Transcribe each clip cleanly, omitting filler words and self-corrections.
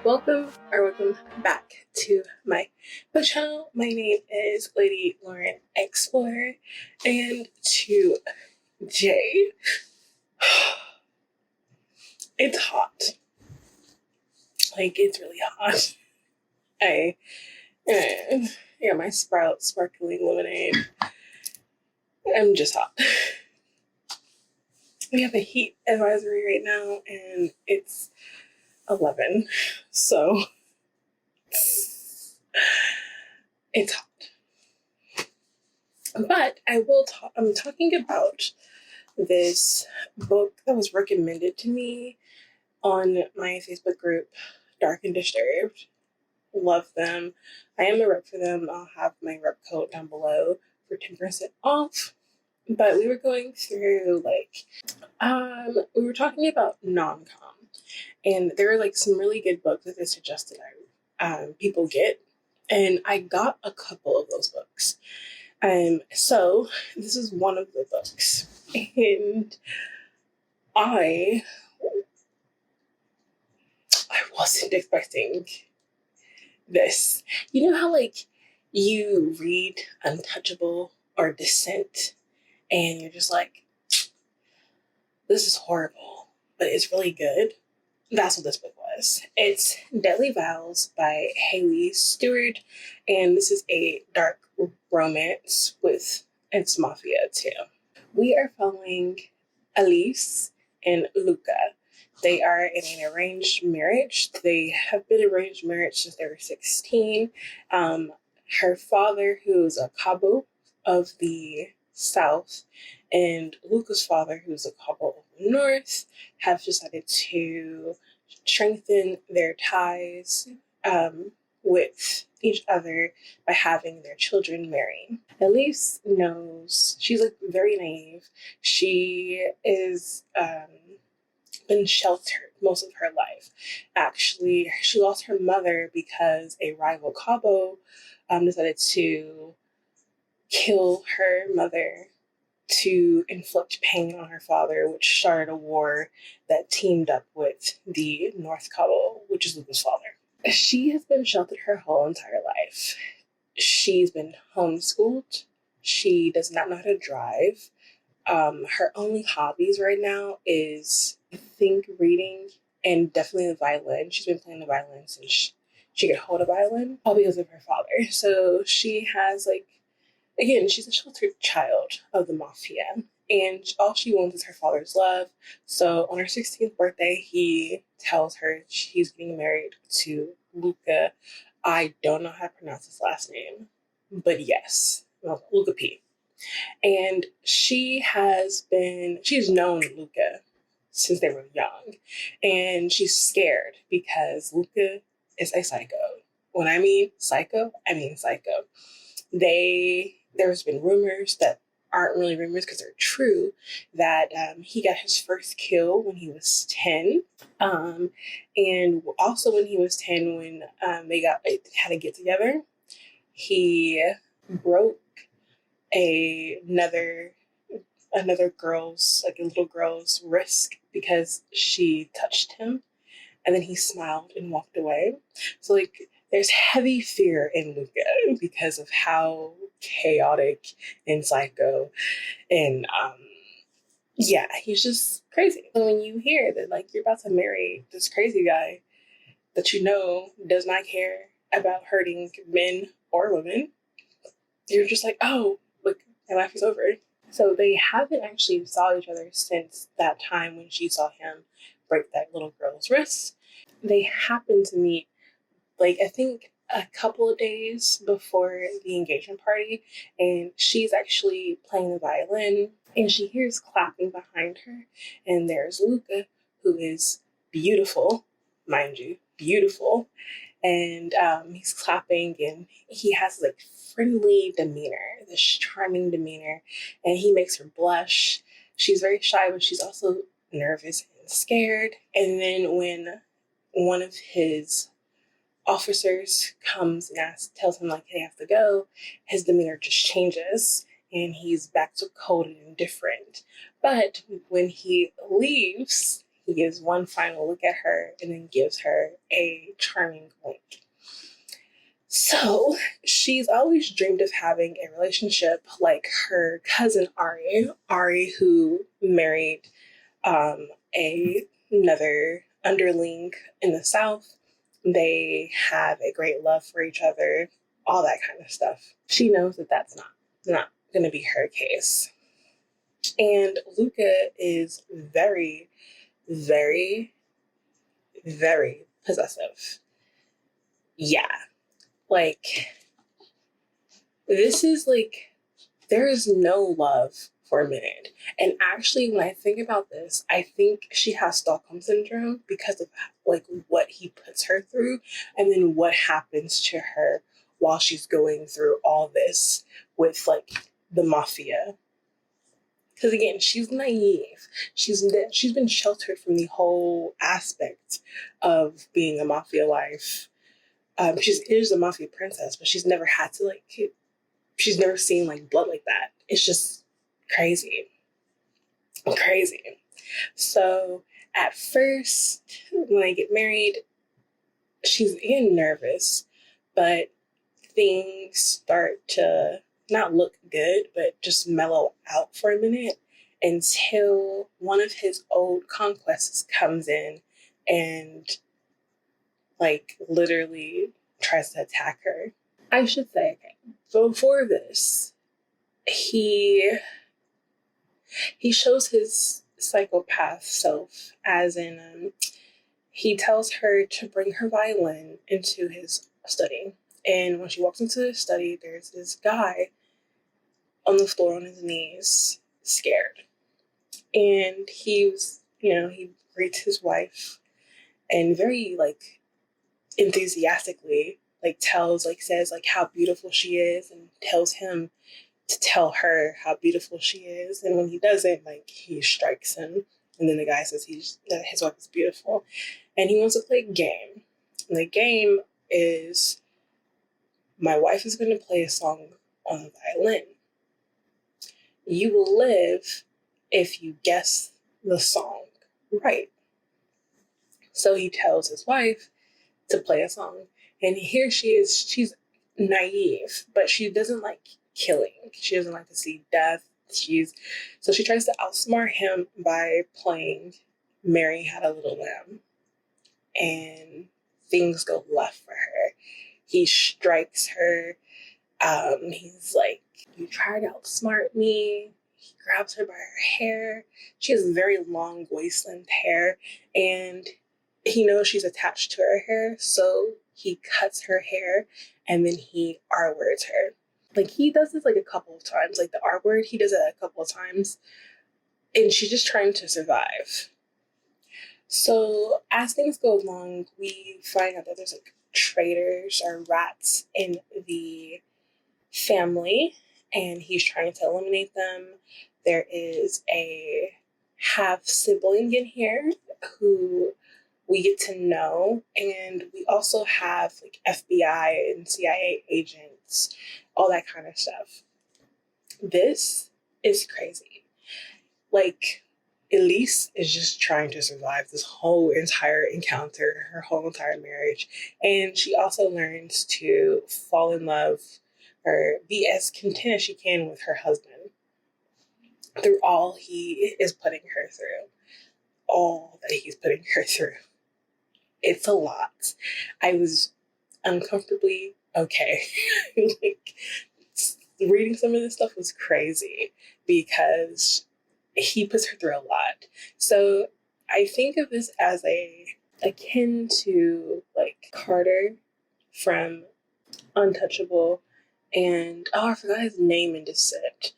Welcome back to my book channel. My name is Lady Lauren Explorer, and today it's hot. Like, it's really hot. I got my Sprout sparkling lemonade. I'm just hot. We have a heat advisory right now, and it's 11, so it's hot. But I'm talking about this book that was recommended to me on my Facebook group, Dark and Disturbed. Love them. I am a rep for them. I'll have my rep code down below for 10% off. But we were going through we were talking about non-com, and there were some really good books that they suggested people get, and I got a couple of those books. So this is one of the books, and I wasn't expecting this. You know how you read Untouchable or Descent and you're just like, this is horrible, but it's really good? That's what this book was. It's Deadly Vows by Haley Stewart, and this is a dark romance it's Mafia too. We are following Elise and Luca. They are in an arranged marriage. They have been arranged marriage since they were 16. Her father, who's a cabo of the South, and Luca's father, who's a cabo of the North, have decided to strengthen their ties with each other by having their children marry. Elise knows, she's very naive. She is been sheltered most of her life. Actually, she lost her mother because a rival cabo decided to kill her mother to inflict pain on her father, which started a war that teamed up with the North Cabo, which is Luca's father. She has been sheltered her whole entire life. She's been homeschooled. She does not know how to drive. Her only hobbies right now is, I think, reading and definitely the violin. She's been playing the violin since she could hold a violin, all because of her father. So she has again, she's a sheltered child of the Mafia, and all she wants is her father's love. So on her 16th birthday, he tells her he's getting married to Luca. I don't know how to pronounce his last name, but yes, Luca P. And she's known Luca since they were young, and she's scared because Luca is a psycho. When I mean psycho, I mean psycho. There's been rumors that aren't really rumors because they're true, that he got his first kill when he was 10. And also when he was 10, when they had to get together, he broke another girl's, a little girl's wrist because she touched him, and then he smiled and walked away. So there's heavy fear in Luca because of how chaotic and psycho, and he's just crazy. So when you hear that you're about to marry this crazy guy that does not care about hurting men or women, you're just like, oh, look, my life is over. So they haven't actually saw each other since that time when she saw him break that little girl's wrist. They happened to meet I think a couple of days before the engagement party, and she's actually playing the violin, and she hears clapping behind her, and there's Luca, who is beautiful, mind you, beautiful, and he's clapping, and he has friendly demeanor, this charming demeanor, and he makes her blush. She's very shy, but she's also nervous and scared. And then when one of his officers comes and tells him they have to go, his demeanor just changes and he's back to cold and indifferent. But when he leaves, He gives one final look at her and then gives her a charming wink. So she's always dreamed of having a relationship like her cousin Ari, who married another underling in the South. They have a great love for each other, all that kind of stuff. She knows that that's not going to be her case. And Luca is very, very, very possessive. Yeah. Like, this is like, there is no love for a minute. And actually, when I think about this, I think she has Stockholm syndrome because of like what he puts her through and then what happens to her while she's going through all this with like the Mafia. Because again, she's naive. She's been sheltered from the whole aspect of being a Mafia wife. She is a Mafia princess, but she's never had to she's never seen like blood like that. It's just crazy. So at first, when they get married, she's again nervous, but things start to not look good, but just mellow out for a minute until one of his old conquests comes in and like literally tries to attack her. I should say, okay, before this, he shows his psychopath self as in he tells her to bring her violin into his study. And when she walks into the study, there's this guy on the floor on his knees, scared. And he greets his wife and very like enthusiastically says how beautiful she is and tells him to tell her how beautiful she is. And when he doesn't, he strikes him. And then the guy says that his wife is beautiful. And he wants to play a game. And the game is, my wife is going to play a song on the violin. You will live if you guess the song right. So he tells his wife to play a song. And here she is, she's naive, but she doesn't like killing. She doesn't like to see death. So she tries to outsmart him by playing Mary Had a Little Lamb. And things go left for her. He strikes her. He's like, you tried to outsmart me. He grabs her by her hair. She has very long waistland hair, and he knows she's attached to her hair, so he cuts her hair, and then he R-words her. He does this a couple of times. The R-word, he does it a couple of times, and she's just trying to survive. So as things go along, we find out that there's traitors or rats in the family, and he's trying to eliminate them. There is a half sibling in here who we get to know, and we also have FBI and CIA agents, all that kind of stuff. This is crazy. Elise is just trying to survive this whole entire encounter, her whole entire marriage, and she also learns to fall in love or be as content as she can with her husband through all he is putting her through. All that he's putting her through. It's a lot. I was uncomfortably okay. Reading some of this stuff was crazy because he puts her through a lot. So I think of this as akin to Carter from Untouchable and I forgot his name in Descent.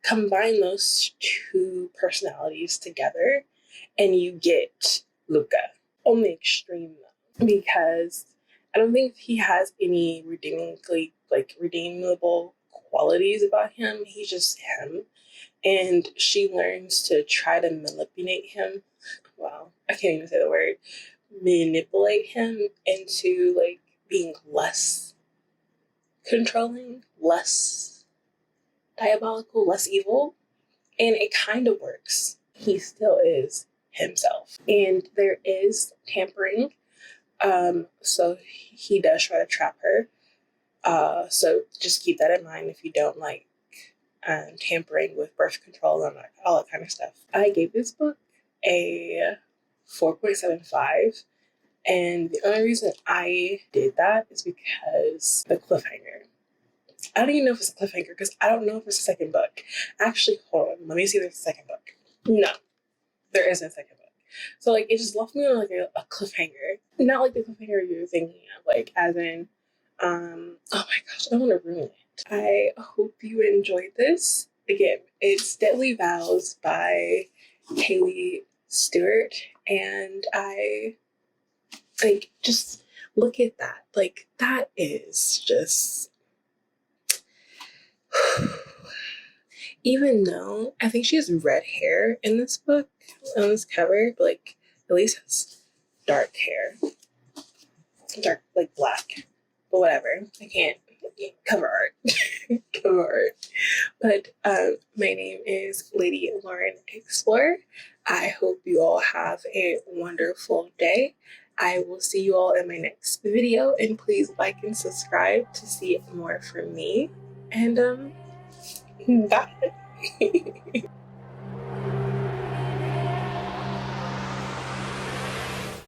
Combine those two personalities together and you get Luca. On the extreme though, because I don't think he has any redeemable qualities about him. He's just him. And she learns to try to manipulate him. Wow, I can't even say the word. Manipulate him into being less controlling, less diabolical, less evil. And it kind of works. He still is himself. And there is tampering. So he does try to trap her. So just keep that in mind if you don't like tampering with birth control and like all that kind of stuff. I gave this book a 4.75. And the only reason I did that is because the cliffhanger. I don't even know if it's a cliffhanger because I don't know if it's a second book. Actually, hold on. Let me see if there's a second book. No, there isn't a second book. So, like, it just left me on, like, a cliffhanger. Not like the cliffhanger you're thinking of, like, as in, oh my gosh, I don't want to ruin it. I hope you enjoyed this. Again, it's Deadly Vows by Haley Stewart, and I, like, just look at that. Like, that is just... Even though I think she has red hair in this book, on this cover, but like Elise has dark hair. Dark, like black. But whatever. I can't cover art. Cover art. But my name is Lady Lauren Explorer. I hope you all have a wonderful day. I will see you all in my next video, and please like and subscribe to see more from me. And bye.